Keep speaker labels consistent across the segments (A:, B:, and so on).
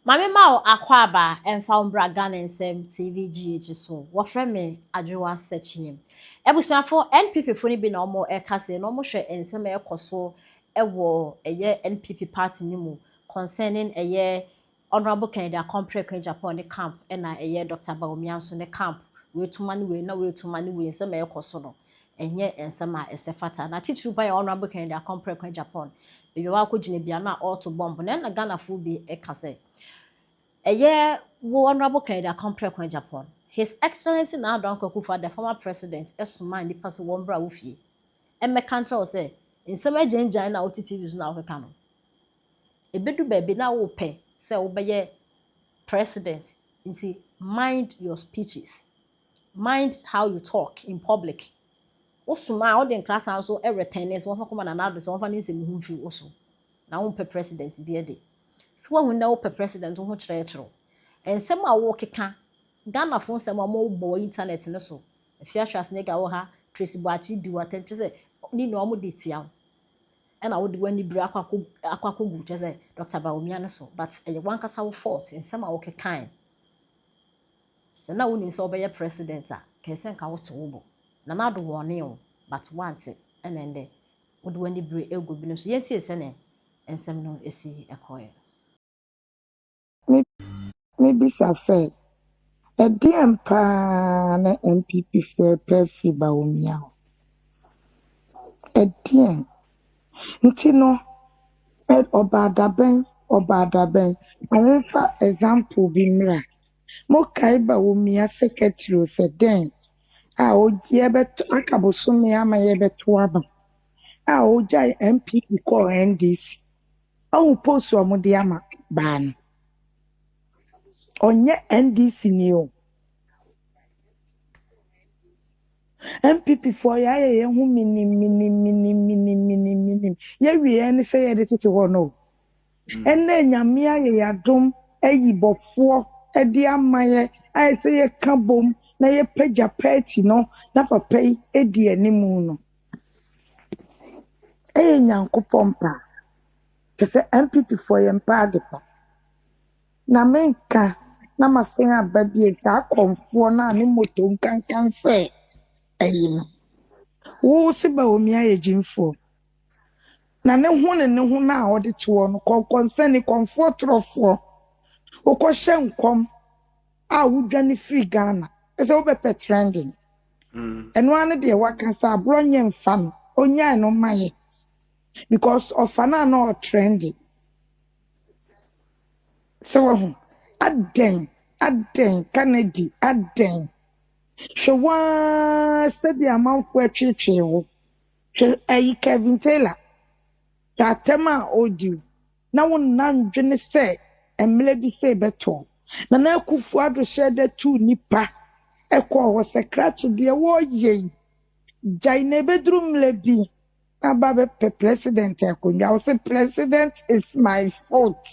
A: Mame ma akwaba emfa umbra Ghana nsem TVGH so wofre me adwewa searching ebusuafo NPP fo ni bi na omo ekase na omo hwe ensem ekoso ewo eye NPP party ni mu concerning eye honorable Kennedy Akompreko in Japan ne camp na eye Dr. Bawumia so ne camp wetuma ni we na wetuma ni we ensem ekoso no enye ensem a esefata na titru ba honorable Kennedy Akompreko in Japan bibi wa ko gine bia na auto bomb na Ghana fo bi ekase honorable Kennedy Akompreko in Japan. His Excellency now Don Kokufa, the former president, Esuma and the person Wombra Wufi. And me can't say, in some agent na OTTVs now we can. A bedu baby now will pay, say obey president. Into mind your speeches, mind how you talk in public. Osuma all the class also everything is one for come and another, so one is in whom feel also. Now one per president be a day. So when na per president who church and some a walk ka Ghana phone some more boy internet no so if you trust nigga wo ha Tracy Boachi do attempt to say ni no mo dey tia and I would when the bra akwa gu say Dr. Bawumia no so but e one kasa wo fault and some a walk kind so na woni so obey president a ke sen ka wo to wo na na do wone o but want and then the would when the bra egu bi no so yenti se ne ensem no esi ekoye
B: Maybe say a DM pan MPP for Percy Bawumia. A DM. Ntino ed obadaben. I for example bimra. Mo kai Bawumia secretary said then. Yebet akabosumi ama yebetu aba. Jai MPP call NDC. Post wa mudiama ban. Onye NDC ni o. MPP for ya hu minim. Ye wi ene say ye de tete ho no. Ene nyame aye yadom ayibofo e de amaye aye say ye kabom na ye pagya party no na papa yi e di animu no. Nyankopon pa. Te say MPP for ye mpa adepa. Na menka na masen abadie ta konfo na ne moto nkankan se ayino wo se Bawumia ye jimfo na ne ho na ode to no concern konfo trofo wo ko hye nkom a wudwane free Ghana ese wo be trending eno ane de waka sa abronye mfa no onya no maye because of ana no trending so Aden Kennedy Aden Shwa sabi amanfo atwetwe wo ayi Kevin Taylor tatema odi na wonnan dwene se emle bi se beto na kufu ado shede tu nipa ekọ wo secret de wo ye jai ne bedroom lebi ababe president akonya wo say president is my fault.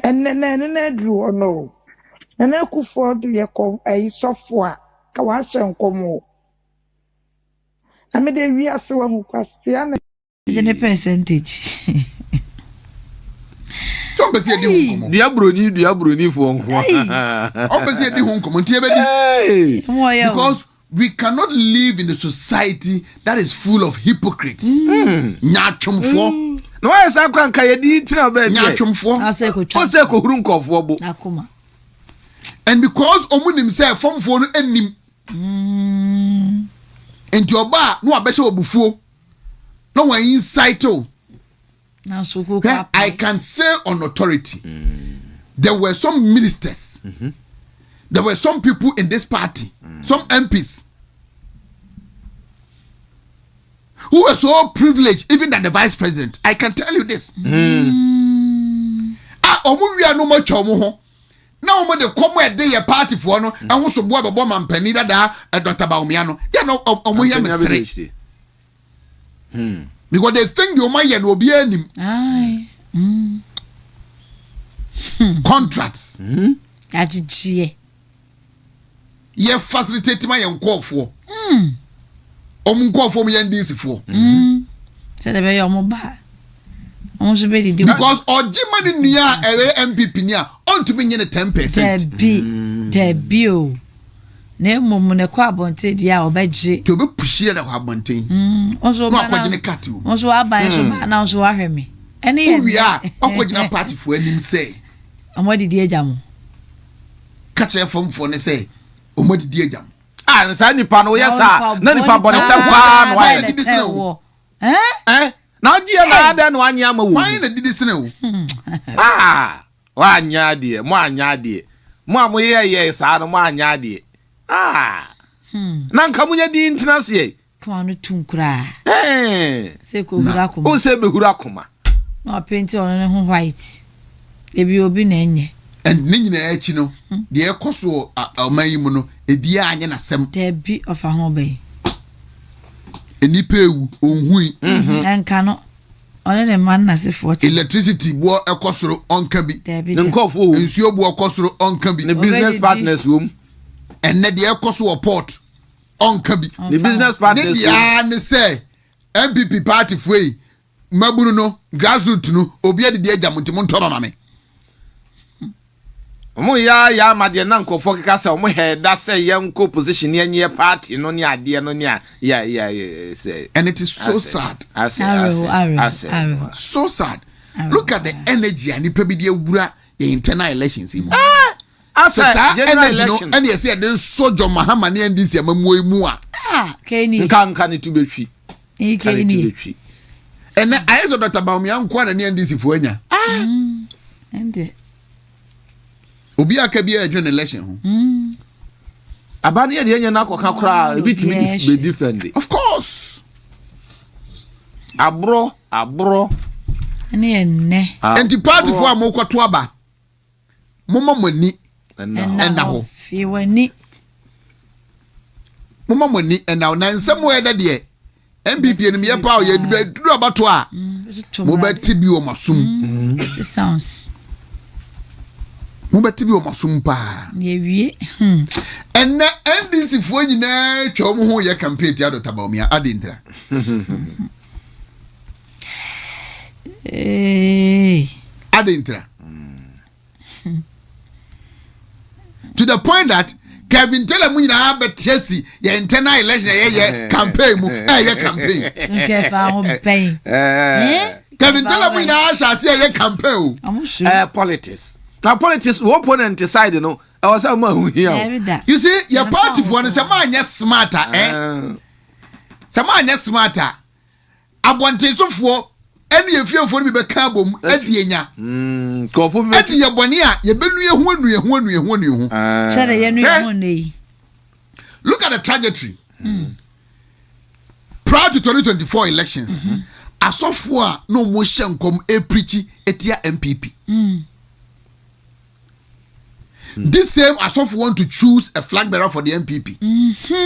B: And then drew or no. And I could afford the software. Kawasha Komo. I made a real so question.
C: The percentage.
D: Don't be said the Diabroni for because we cannot live in a society that is full of hypocrites. Nyachum for.
C: No I say kwan ka yedi tina ba
D: nyatwomfo
C: ose ko huru nkofo bo
A: akoma
D: and because omunim say fomfo no anim enti oba no abehye obufuo no wan insight o
A: na so ko
D: I can say on authority there were some ministers there were some people in this party some MPs who were so privileged, even than the vice president. I can tell you this. Omuwia no much omo. Now the come where they a party for no, and who so boy man penny that Dr. Bawumia no. They no omo ya mesre. Because they think the omo will be any contracts.
A: Ajije.
D: Ye facilitate my call for. Go for me and this for.
A: Say the way your mobile.
E: almost be the
D: because ojima ni nua MPP ni a on to be 10%.
E: Debut. Ne mum ne kwa bonte dia obeje.
D: To be pushie na kwa bonten.
E: Onso
D: no akwagine kati o.
E: Onso aban so na onso ahweme. Ene ye.
D: We are akwagina party for anim say.
E: Amodidi agam.
D: Kache fomfo ne say omodidi agam.
C: Ah, nsa nipa no yesa. Na nipa bone se kwa no wa
D: didi sene wo.
C: Na ogie na ada no anya ma wo.
D: Why na didi sene wo?
C: Ah, wa anya de, mo anya de. Mo amoye sa no mo anya de. Na nka munya di ntina se.
E: Kwa no tunkura. Se ko hura kuma.
C: O se be hura kuma.
E: No paint on ne ho white. Ebi obi na enye.
D: And ni nyina achi no, de ekoso aman mu no, ebi anya na sem.
E: Debi of a ho be.
D: Enipa ewu onhui.
E: Enka no. One ne man na se 40.
D: Electricity bo ekosoro onka bi.
C: Nkofo wo.
D: Nsuo bo ekosoro onka bi.
C: Ne business partners wo.
D: Enne de ekoso port onka bi.
C: The business partners.
D: Ne dia ne say MPP party foi mabunu no grassroots no obi ade agya montimo ntoba mame.
C: Omo ya amade na nkofo keka say omo head that say yenko position ye party no ne ade no ne ya say. And
D: it is so sad. So sad. Look at the energy and people be dey wura the internal elections him. Asa energy no and you say den sojo mahama ne ndisi amamuo mu a.
E: Keni.
C: Nka ne tubetwi.
E: Keni.
D: And ayeso Dr. Baumia nkwa na ne ndisi fo anya.
E: Ende.
D: Obi aka bi adwen election ho.
C: Abane ye de enya na akoka kra e bitimi be defend.
D: Of course.
C: Abro.
E: Ene enne.
D: Enti party for amokoto aba. Mama mani enda ho.
E: Fi wani.
D: Mama mani enda na nsem wo eda de MPP ni me pa o ye duru abato a. Mo beti bi o masum.
E: It sounds.
D: Mo beti bi o masum pa.
E: Ye wie.
D: Enne NDC fo nyina twa mo ho ye campaign ti Dr. Baumia adintra. Adintra. To the point that Kevin tell mu nyina betesi ye internal election ye campaign mu ye campaign.
E: Kefa ho pain.
D: Kevin tell mu nyina sha se ye campaign.
C: Politics. Now politics wo opponent decide no. I was say ma hu here.
D: You see your party for no say ma anya smarter Say ma anya smarter. Abontensofoɔ ene ye fiefo no bi be ka bom adienya
C: kofo bi
D: adi ye bone a ye benu ye hu anu
E: Say ye nu ye hu nei.
D: Look at the trajectory. Prior to 2024 elections, asofo a no mo hyenkom e preach etia MPP. This same asofo want to choose a flag bearer for the MPP.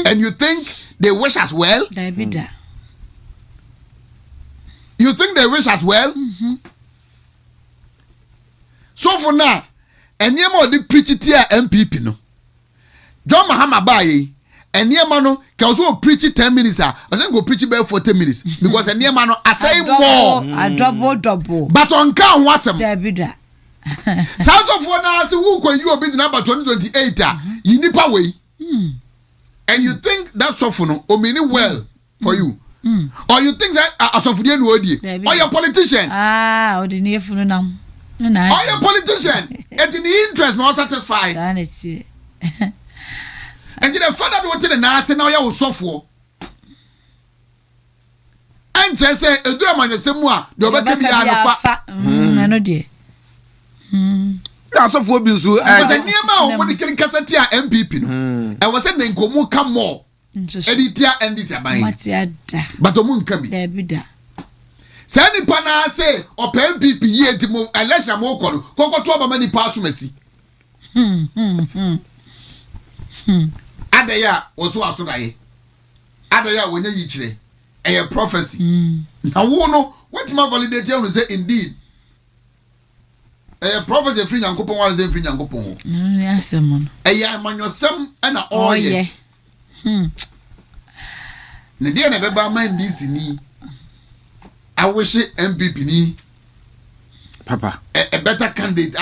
D: And you think they wish as well? You think they wish as well? So for now, and yema the preach it here MPP no. John Mahama baye, and yema no can also preach it 10 minutes. I think go preach it by 40 minutes because and yema no I say more.
E: A double.
D: But on count wasem.
E: Debida.
D: Sounds of one as who can you be the number 2028 you nipa way. And you think that's so for no or meaning well for you. Or you think that as of the end or your politician?
E: Or the near for nam.
D: Or your politician? It's in the interest not satisfied.
E: And it's
D: and you the father don't tell the nurse now you suffer. And just say a drama the same one. The other be
E: I know dear.
C: That's of what be so.
D: I was a near man when the killing cassette MPP. I was saying go come more. Editor and this but the moon can be
E: Debida.
D: Sani pana say or MPP ye to move unless I'm more called Coco to many pass mercy. Adaya also asunai. Adaya when you each a prophecy. Now, no, what my validate you say indeed. A prophecy free and coupon was free and coupon.
E: Yes, man.
D: A man yourself and all ye. Nadia never mind this ni. I wish it MPP ni
C: Papa.
D: A better candidate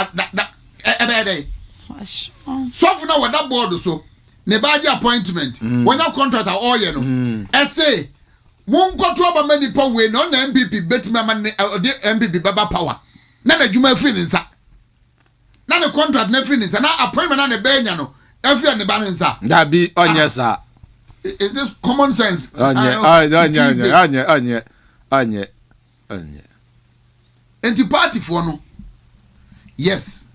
D: so for now with that board so ne baji appointment when your contract all you know say won go to aba many power we no na MPP betime ama MPP baba power na na djuma free nsa na the contract na free nsa na appointment na ne benya no every ne ba nsa
C: that be onye sa
D: is this common sense
C: onye
D: enti party for no yes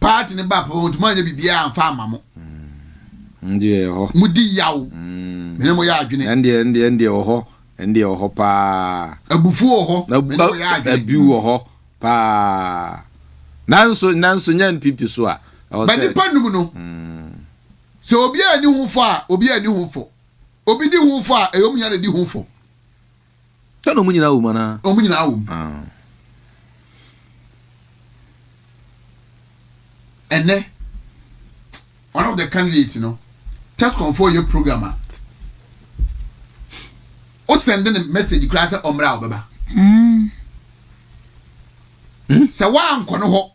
D: party ne ba po ntuma nya bibia amfa amamo
C: ndie ho
D: mudi yawo mene mo ya adwene
C: ndie ho pa
D: abufu ho mene mo ya adwene
C: abiu ho pa nanso nya NPP so a
D: ba ni panum no so obi ani hu fo a obi ani hu fo obi di hu fo a eyom nya na di hu fo
C: no mu nyina wo mana
D: o mu nyina wo ene one of the candidates you know test confirm your programmer o send a message class omra obeba se wan kono ho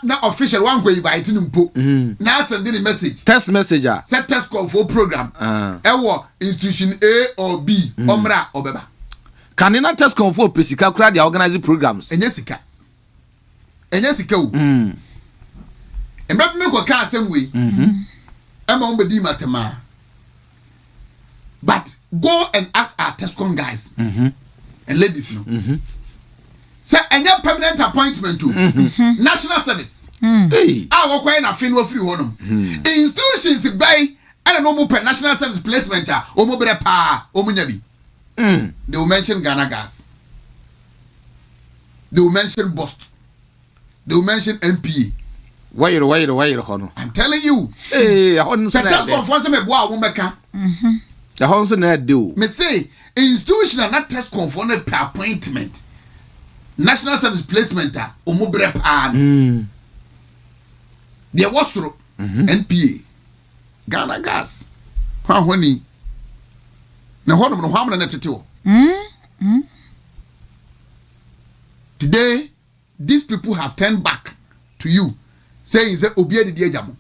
D: na official wan go invite nimpo na send a message
C: test messenger
D: set test confirm program ewo institution A or B omra obeba
C: can na test confirm pesika kura dia organize programs
D: enye sika o Embrace me ko ka asem we. Emma umbedi matema. But go and ask our Tescom guys and ladies no. Say any permanent appointment to national service.
C: Hey.
D: Ah, we na fin wo free honom. Institutions by and no more national service placement o mo bere pa o mo nya bi. They will mention Ghana Gas. They will mention Bust. They will mention NPA.
C: Why hono.
D: I'm telling you.
C: Hey, hon so
D: na. Test conference me boa wo meka.
C: The hon so na do.
D: Me say institutional not test conference per appointment. National service placement o mo bre pa. There was NPA. Ghana Gas. Ha honi. Na hono no hwamna na tete o. Today these people have turned back to you. Saying say obi edi di ejamo.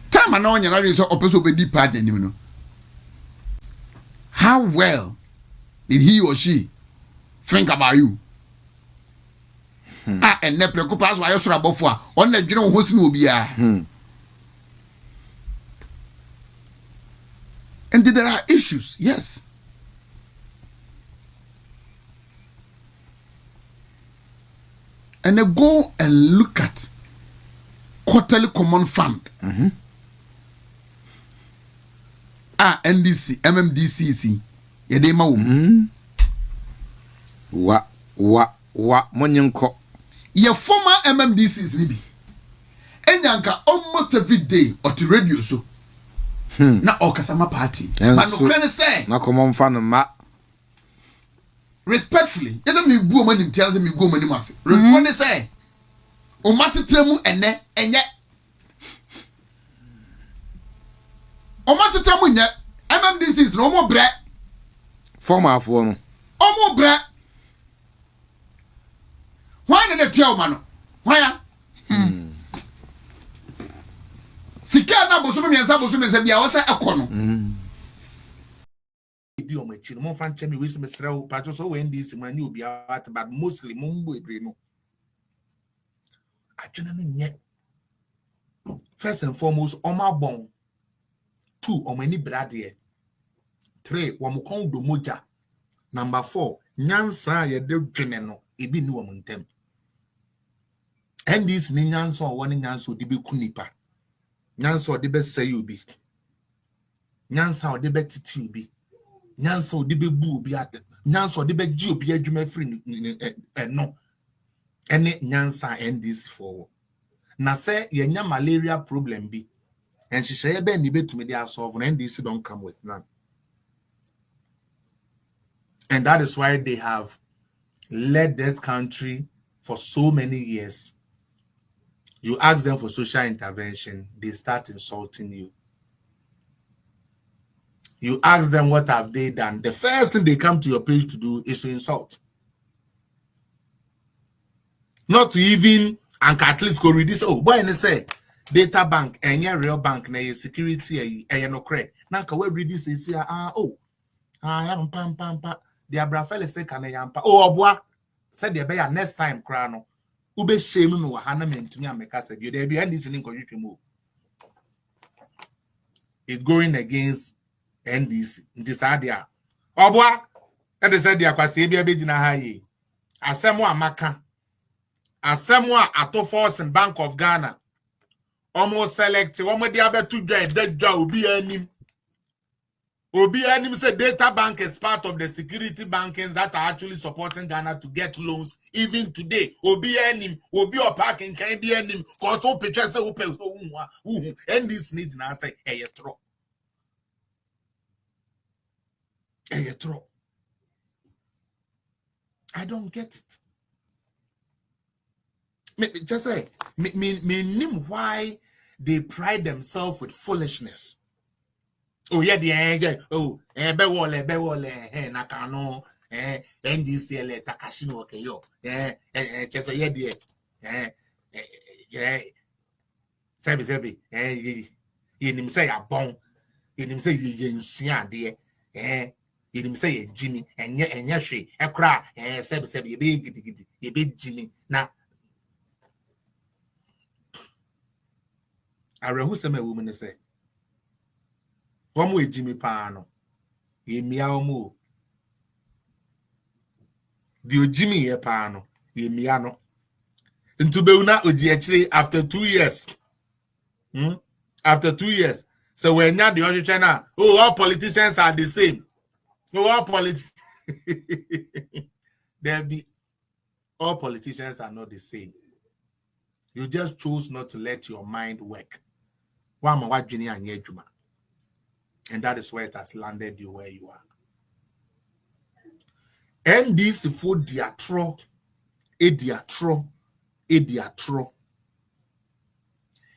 D: Time na onya na we so opeso obedi pad anim no. How well did he or she think about you? And ne preko pass wa yosoro abofo a on na dwene ho si na obi a. And there are issues, yes. And they go and look at quarterly common fund. NDC, MMDCC. Yedema
C: Monyanko.
D: Your former MMDCs nibi. Enyanka almost every day or to radio so. Na okasama party. But no plan say.
C: Na common fund ma.
D: Respectfully, yes, me go money tells me go money mass. When they say, o mass tremu ene enye. O mass tremu nye. MMDC is no more bre.
C: Former for no.
D: O more bre. Why did they tell man? Why? Sika na boso me yansa bia wo se ekono.
F: Bi o machi no mo fan chemi we so mesrew patcho so when this man you be at but mostly mo mbo ebre no adwena no nye first and foremost oma bon 2 omani brade 3 wo mo kon do moja number 4 nyansa ye de dwene no ebi ni wo ntem and this ni nyansa o woni nyansa odi be kunipa nyansa odi be say obi nyansa odi be titi obi nyansa odi be bu obi ate nyansa odi be gi obi adwuma free no ene nyansa end this for na say yenya malaria problem bi and she say be ni betumi dey solve and this don't come with none, and that is why they have led this country for so many years. You ask them for social intervention, they start insulting you. You ask them what have they done. The first thing they come to your page to do is to insult. Not to even, and at least go read this. Oh, boy, and say data bank and your real bank na your security and no credit. Now can we read this and say I am pam. The abrafel say can I yampa. Oh boy, said the bear next time crano. Ube shame no hana me to me and make us a there be any listening you move. It's going against NDC. This idea. Oh boy, that is said the akwasi be na hayi. Asemo amaka. Asemo ato force in Bank of Ghana. Almost select one with the other two dead job be any. Obi Anim said data bank is part of the security bankings that are actually supporting Ghana to get loans even today. Obi Anim, Obi or parking can be Anim, cause all pictures open so and this needs now say hey throw. Hey throw. I don't get it. Just say me why they pride themselves with foolishness. Oh yeah, the be wole nakano NDCL takashino okay yo just say yeah sebi yenim say abon yenim say yensia de yenim say Jimmy enya hwe ekra sebi ye be gidigidi ye be Jimmy na arehu se me woman say One Jimmy Pano, ye miao the Jimmy ye pano, ye miano. Into Beuna Udiachri after 2 years. After 2 years. So we're not the other China. Oh, all politicians are the same. Oh, all there be all politicians are not the same. You just choose not to let your mind work. And that is where it has landed you where you are. And this for diatro, ediatro.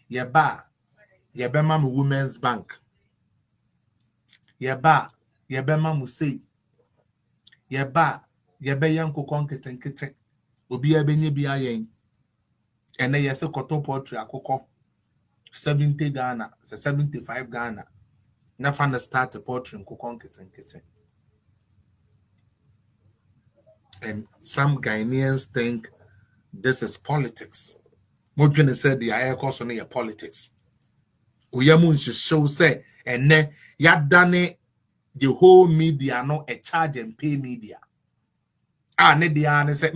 F: Yeba mamu Women's Bank. Yeba mamu say. Yeba yanko konketen. Obi ebenye biya yen. Ene yese koto poultry akoko 70 Ghana, 75 Ghana. Never na start a poultry konketen. And some Ghanaians think this is politics. Mojene said the air course on your politics. Uyamun show say and ne yadane the whole media no a charge and pay media. Ne the say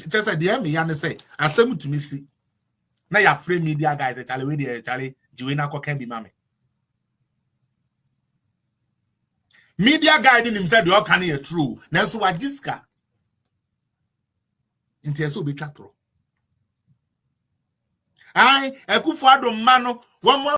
F: just said the me yan say asem to me see. Na ya free media guys actually we dey actually Joanna ko can be mame. Media guy didn't himself the all can be true. Na so wa diska. Inti eso be twatro. Ai, Ekufuado mano, one more